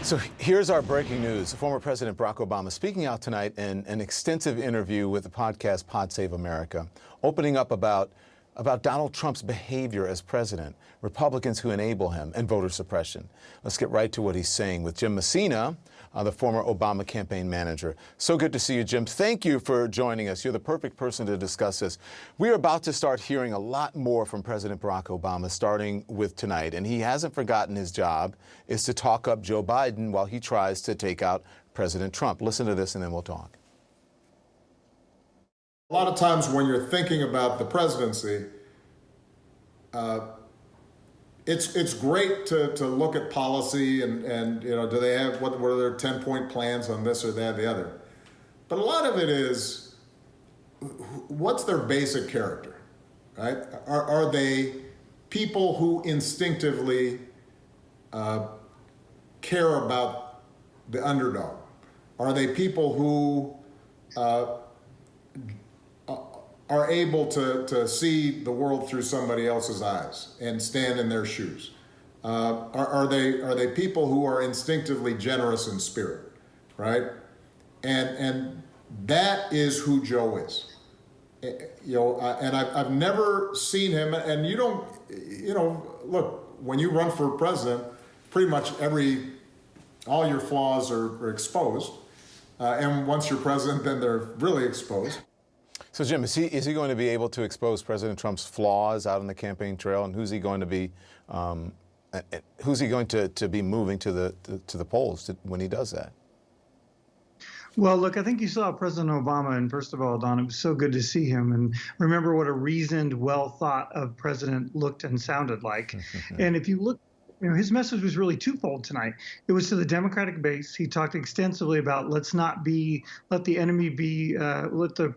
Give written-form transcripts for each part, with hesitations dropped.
So here's our breaking news. Former President Barack Obama speaking out tonight in an extensive interview with the podcast Pod Save America, opening up about Donald Trump's behavior as president, Republicans who enable him, and voter suppression. Let's get right to what he's saying with Jim Messina, the former Obama campaign manager. So good to see you, Jim. Thank you for joining us. You're the perfect person to discuss this. We are about to start hearing a lot more from President Barack Obama, starting with tonight. And he hasn't forgotten his job is to talk up Joe Biden while he tries to take out President Trump. Listen to this and then we'll talk. A lot of times when you're thinking about the presidency, it's great to look at policy and you know, do they have, what are their 10-point plans on this or that or the other? But a lot of it is, what's their basic character, right? Are they people who instinctively care about the underdog? Are they people who are able to see the world through somebody else's eyes and stand in their shoes? Are they people who are instinctively generous in spirit, right? And that is who Joe is. You know, and I've never seen him. And you don't, you know, look, when you run for president, pretty much all your flaws are exposed. And once you're president, then they're really exposed. So, Jim, is he going to be able to expose President Trump's flaws out on the campaign trail, and who's he going to be moving to the polls when he does that? Well, look, I think you saw President Obama, and first of all, Don, it was so good to see him, and remember what a reasoned, well thought of president looked and sounded like. And if you look, you know, his message was really twofold tonight. It was to the Democratic base. He talked extensively about let the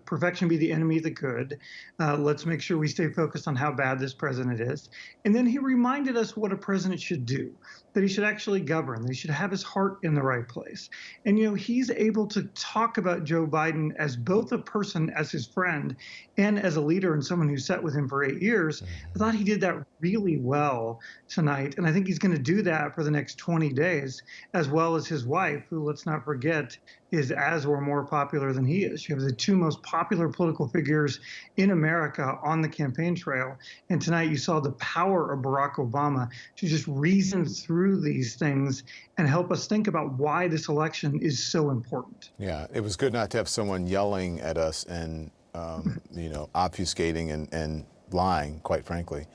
perfection be the enemy of the good. Let's make sure we stay focused on how bad this president is. And then he reminded us what a president should do, that he should actually govern, that he should have his heart in the right place. And, you know, he's able to talk about Joe Biden as both a person, as his friend, and as a leader and someone who sat with him for 8 years. I thought he did that really well tonight. And I think he's going to do that for the next 20 days, as well as his wife, who, let's not forget, is as or more popular than he is. You have the two most popular political figures in America on the campaign trail. And tonight you saw the power of Barack Obama to just reason through these things and help us think about why this election is so important. Yeah, it was good not to have someone yelling at us and, you know, obfuscating and lying, quite frankly.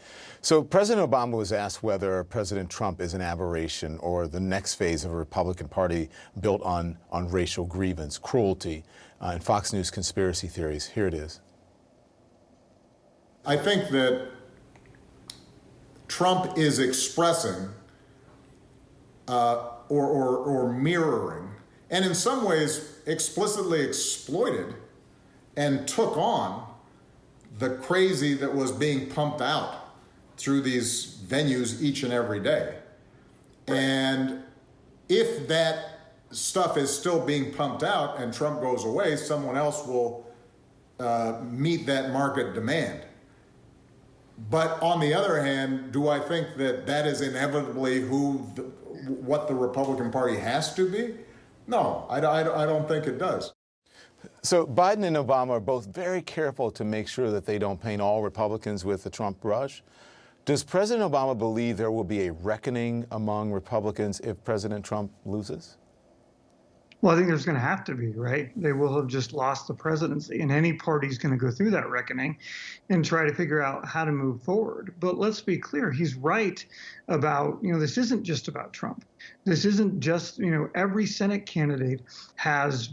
So President Obama was asked whether President Trump is an aberration or the next phase of a Republican Party built on racial grievance, cruelty, and Fox News conspiracy theories. Here it is. I think that Trump is expressing or mirroring, and in some ways explicitly exploited and took on the crazy that was being pumped out through these venues each and every day. And if that stuff is still being pumped out and Trump goes away, someone else will meet that market demand. But on the other hand, do I think that that is inevitably what the Republican Party has to be? No, I don't think it does. So Biden and Obama are both very careful to make sure that they don't paint all Republicans with the Trump brush. Does President Obama believe there will be a reckoning among Republicans if President Trump loses? Well, I think there's going to have to be, right? They will have just lost the presidency, and any party's going to go through that reckoning and try to figure out how to move forward. But let's be clear, he's right about, you know, this isn't just about Trump. This isn't just, you know, every Senate candidate has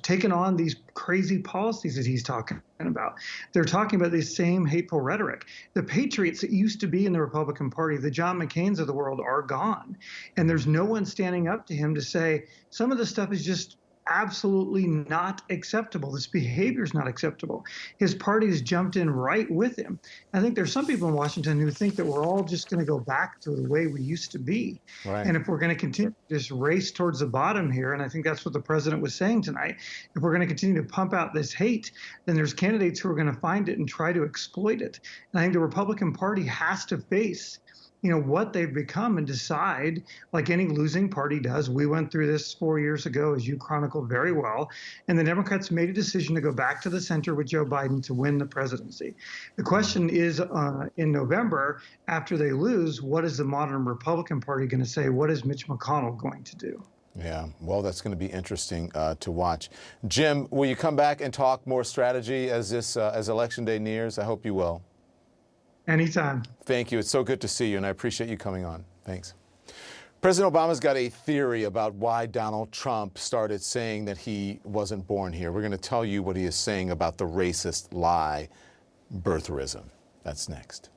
taken on these crazy policies that he's talking about. They're talking about this same hateful rhetoric. The patriots that used to be in the Republican Party, the John McCains of the world, are gone. And there's no one standing up to him to say some of this stuff is just absolutely not acceptable. This behavior is not acceptable. His party has jumped in right with him. I think there's some people in Washington who think that we're all just going to go back to the way we used to be. Right. And if we're going to continue this race towards the bottom here, and I think that's what the president was saying tonight, if we're going to continue to pump out this hate, then there's candidates who are going to find it and try to exploit it. And I think the Republican Party has to face what they've become and decide, like any losing party does. We went through this 4 years ago, as you chronicled very well, and the Democrats made a decision to go back to the center with Joe Biden to win the presidency. The question is, in November, after they lose, what is the modern Republican Party going to say? What is Mitch McConnell going to do? Yeah, well, that's going to be interesting to watch. Jim, will you come back and talk more strategy as Election Day nears? I hope you will. Anytime. Thank you. It's so good to see you, and I appreciate you coming on. Thanks. President Obama's got a theory about why Donald Trump started saying that he wasn't born here. We're going to tell you what he is saying about the racist lie, birtherism. That's next.